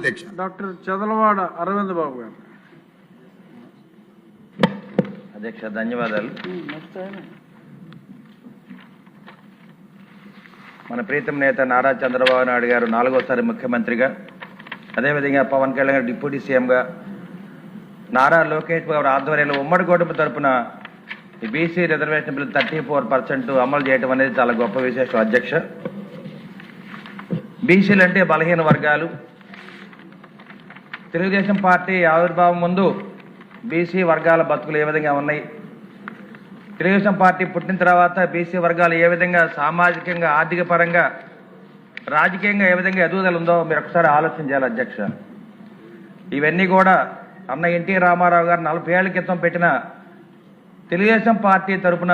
అధ్యక్ష. డాక్టర్ చదలవాడ అరవింద్ బాబు గారు. అధ్యక్ష ధన్యవాదాలు. మన ప్రీతం నేత నారా చంద్రబాబు నాయుడు గారు 4వ ముఖ్యమంత్రిగా, అదేవిధంగా పవన్ కళ్యాణ్ గారు డిప్యూటీ సీఎంగా, నారా లోకేష్ బాబు ఆధ్వర్యంలో ఉమ్మడి కుటుంబం తరఫున ఈ బీసీ రిజర్వేషన్ బిల్లు 34% అమలు చేయడం అనేది చాలా గొప్ప విశేషం అధ్యక్ష. బీసీలు అంటే బలహీన వర్గాలు. తెలుగుదేశం పార్టీ ఆవిర్భావం ముందు బీసీ వర్గాల బతుకులు ఏ విధంగా ఉన్నాయి, తెలుగుదేశం పార్టీ పుట్టిన తర్వాత బీసీ వర్గాలు ఏ విధంగా సామాజికంగా, ఆర్థిక పరంగా, రాజకీయంగా ఏ విధంగా ఎదుగుదల ఉందో మీరు ఒకసారి ఆలోచన చేయాలి అధ్యక్ష. ఇవన్నీ కూడా అన్న ఎన్టీ రామారావు గారు 40 ఏళ్ల క్రితం పెట్టిన తెలుగుదేశం పార్టీ తరఫున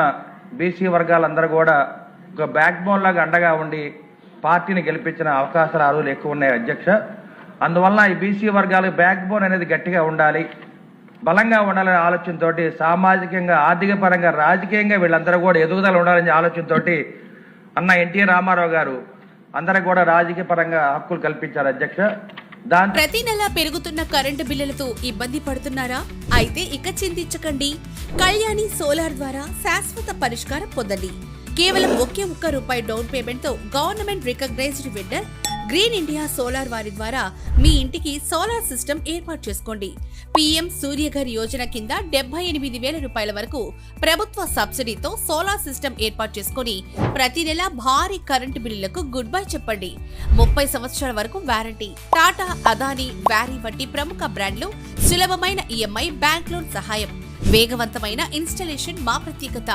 బీసీ వర్గాలందరూ కూడా ఒక బ్యాక్ బోన్ లాగా అండగా ఉండి పార్టీని గెలిపించిన అవకాశాలు ఆ రోజులు ఎక్కువ ఉన్నాయి అధ్యక్ష. అందువల్ల ఈ బీసీ వర్గాలకు బ్యాక్ బోన్ అనేది గట్టిగా ఉండాలి, బలంగా ఉండాలనే ఆలోచనతో, సామాజికంగా, ఆర్థిక పరంగా, రాజకీయంగా వీళ్ళందరూ కూడా ఎదుగుదల ఉండాలనే ఆలోచనతో అన్న ఎన్టీ రామారావు గారు అందరూ కూడా రాజకీయ పరంగా హక్కులు కల్పించారు అధ్యక్ష. ప్రతి నెల పెరుగుతున్న కరెంటు బిల్లులతో ఇబ్బంది పడుతున్నారా? అయితే ఇక చింతించకండి. కళ్యాణి సోలార్ ద్వారా శాశ్వత పరిష్కారం పొందండి. కేవలం ₹1 డౌన్ పేమెంట్ తో government recognised vendor green India solar వారి ద్వారా మీ ఇంటికి సోలార్ సిస్టమ్ ఏర్పాటు చేసుకోండి. పీఎం సూర్యఘర్ యోజన కింద ₹78,000 వరకు ప్రభుత్వ సబ్సిడీతో సోలార్ సిస్టమ్ ఏర్పాటు చేసుకుని ప్రతి నెల భారీ కరెంటు బిల్లులకు గుడ్ బై చెప్పండి. 30 సంవత్సరాల వరకు వారంటీ. టాటా, అదానీ, వ్యారీ వంటి ప్రముఖ బ్రాండ్లు, సులభమైన ఈఎంఐ, బ్యాంక్ లోన్ సహాయం, వేగవంతమైన ఇన్స్టాలేషన్ మా ప్రత్యేకత.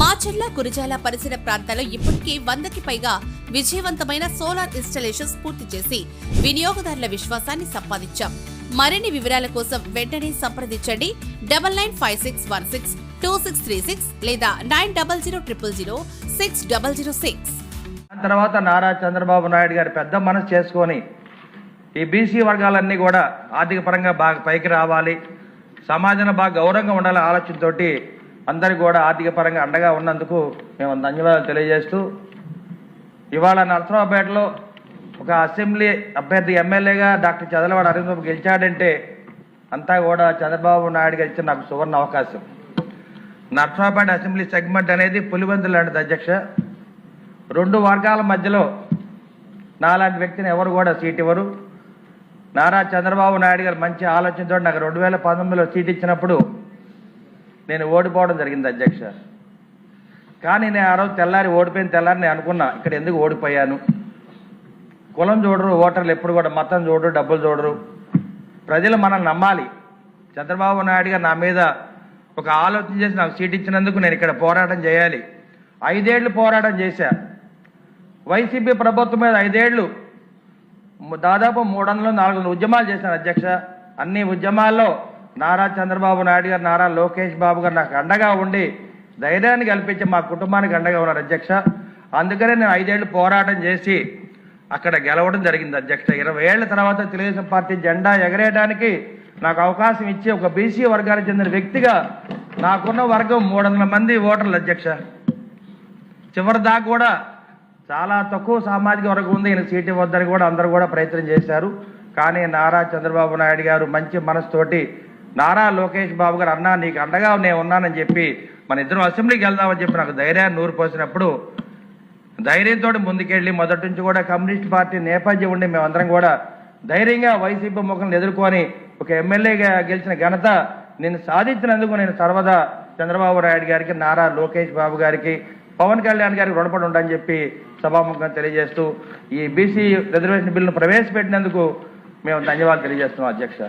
మాచర్ల, గురజాల పరిసర ప్రాంతాల్లో ఇప్పటికే 100కి పైగా విజయవంతమైన సోలార్ ఇన్స్టాలేషన్స్ పూర్తి చేసి వినియోగదారుల విశ్వాసాన్ని సంపాదించాం. మరిన్ని వివరాల కోసం వెంటనే సంప్రదించండి 9956162636 లేదా 9000006006. తర్వాత నారా చంద్రబాబు నాయుడు గారు పెద్ద మనసు చేసుకొని ఈ బీసీ వర్గాలన్నీ కూడా ఆర్థిక పరంగా బాగా పైకి రావాలి, సమాజంలో బాగా గౌరవంగా ఉండాలనే ఆలోచనతో అందరికీ కూడా ఆర్థిక పరంగా అండగా ఉన్నందుకు మేము ధన్యవాదాలు తెలియజేస్తూ, ఇవాళ నరసరావుపేటలో ఒక అసెంబ్లీ అభ్యర్థి ఎమ్మెల్యేగా డాక్టర్ చదలవాడ అరవింద్ బాబు గెలిచాడంటే అంతా కూడా చంద్రబాబు నాయుడు గారు ఇచ్చిన నాకు సువర్ణ అవకాశం. నరసరావుపేట అసెంబ్లీ సెగ్మెంట్ అనేది పులివెందులు లాంటిది అధ్యక్ష. 2 వర్గాల మధ్యలో నాలాంటి వ్యక్తిని ఎవరు కూడా సీట్ ఇవ్వరు. నారా చంద్రబాబు నాయుడు గారు మంచి ఆలోచనతో నాకు 2019లో సీట్ ఇచ్చినప్పుడు నేను ఓడిపోవడం జరిగింది అధ్యక్ష. కానీ నేను ఆ రోజు ఓడిపోయిన తెల్లారి నేను అనుకున్నా, ఇక్కడ ఎందుకు ఓడిపోయాను, కులం చూడరు ఓటర్లు, ఎప్పుడు కూడా మతం చూడరు, డబ్బులు చూడరు, ప్రజలు మనల్ని నమ్మాలి. చంద్రబాబు నాయుడు గారు నా మీద ఒక ఆలోచన చేసి నాకు సీట్ ఇచ్చినందుకు నేను ఇక్కడ పోరాటం చేయాలి. 5 ఏళ్ళు పోరాటం చేశా. వైసీపీ ప్రభుత్వం మీద 5 ఏళ్ళు దాదాపు 300-400 ఉద్యమాలు చేశాను అధ్యక్ష. అన్ని ఉద్యమాల్లో నారా చంద్రబాబు నాయుడు గారు, నారా లోకేష్ బాబు గారు నాకు అండగా ఉండి ధైర్యాన్ని కల్పించి మా కుటుంబానికి అండగా ఉన్నారు అధ్యక్ష. అందుకనే నేను 5 ఏళ్ళు పోరాటం చేసి అక్కడ గెలవడం జరిగింది అధ్యక్ష. 20 ఏళ్ల తర్వాత తెలుగుదేశం పార్టీ జెండా ఎగరేయడానికి నాకు అవకాశం ఇచ్చి ఒక బీసీ వర్గానికి చెందిన వ్యక్తిగా నాకున్న వర్గం 300 మంది ఓటర్లు అధ్యక్ష. చివరి దాకా కూడా చాలా తక్కువ సామాజిక వర్గం ఉంది, ఈయన సీటు ఇవ్వద్దని కూడా అందరూ కూడా ప్రయత్నం చేశారు. కానీ నారా చంద్రబాబు నాయుడు గారు మంచి మనసుతోటి నారా లోకేష్ బాబు గారు అన్నా నీకు అండగా నేను ఉన్నానని చెప్పి మన ఇద్దరం అసెంబ్లీకి వెళ్దామని చెప్పి నాకు ధైర్యాన్ని నూరిపోసినప్పుడు ధైర్యంతో ముందుకెళ్ళి మొదటి నుంచి కూడా కమ్యూనిస్ట్ పార్టీ నేపథ్యం ఉండి మేమందరం కూడా ధైర్యంగా వైసీపీ ముఖం ఎదుర్కొని ఒక ఎమ్మెల్యేగా గెలిచిన ఘనత నేను సాధించినందుకు నేను సర్వదా చంద్రబాబు నాయుడు గారికి, నారా లోకేష్ బాబు గారికి, పవన్ కళ్యాణ్ గారికి రుణపడి ఉండని చెప్పి సభాముఖంగా తెలియజేస్తూ ఈ బీసీ రిజర్వేషన్ బిల్లును ప్రవేశపెట్టినందుకు మేము ధన్యవాదాలు తెలియజేస్తున్నాం అధ్యక్ష.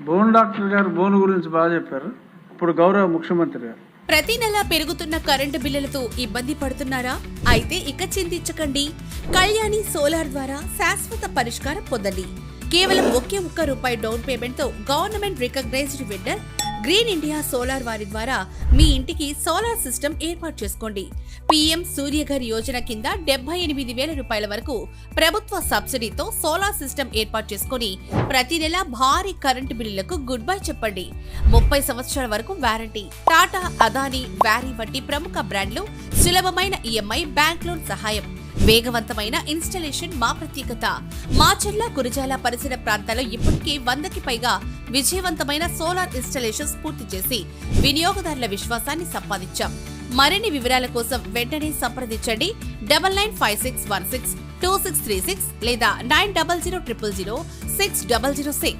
బోన్ డాక్టర్ గారు బోన్ గురించి బాగా చెప్పారు. ఇప్పుడు గౌరవ ముఖ్యమంత్రి గారు. ప్రతి నెల పెరుగుతున్న కరెంటు బిల్లులతో ఇబ్బంది పడుతున్నారా? అయితే ఇక చింతించకండి. కళ్యాణి సోలార్ ద్వారా శాశ్వత పరిష్కారం పొందండి. కేవలం ₹1 డౌన్ పేమెంట్ తో government recognised vendor green India solar వారి ద్వారా మీ ఇంటికి సోలార్ సిస్టమ్ ఏర్పాటు చేసుకోండి. పీఎం సూర్యఘర్ యోజన కింద ₹78,000 వరకు ప్రభుత్వ సబ్సిడీతో సోలార్ సిస్టమ్ ఏర్పాటు చేసుకుని ప్రతి నెల భారీ కరెంటు బిల్లులకు గుడ్ బై చెప్పండి. 30 సంవత్సరాల వరకు వారంటీ. టాటా, అదానీ, వ్యారీ వంటి ప్రముఖ బ్రాండ్లు, సులభమైన ఈఎంఐ, బ్యాంక్ లోన్ సహాయం, వేగవంతమైన ఇన్స్టలేషన్ మా ప్రత్యేకత. మాచర్ల, గురజాల పరిసర ప్రాంతాల్లో ఇప్పటికే 100కి పైగా విజయవంతమైన సోలార్ ఇన్స్టలేషన్స్ పూర్తి చేసి వినియోగదారుల విశ్వాసాన్ని సంపాదించాం. మరిన్ని వివరాల కోసం వెంటనే సంప్రదించండి 9956162636 లేదా 90000006 006.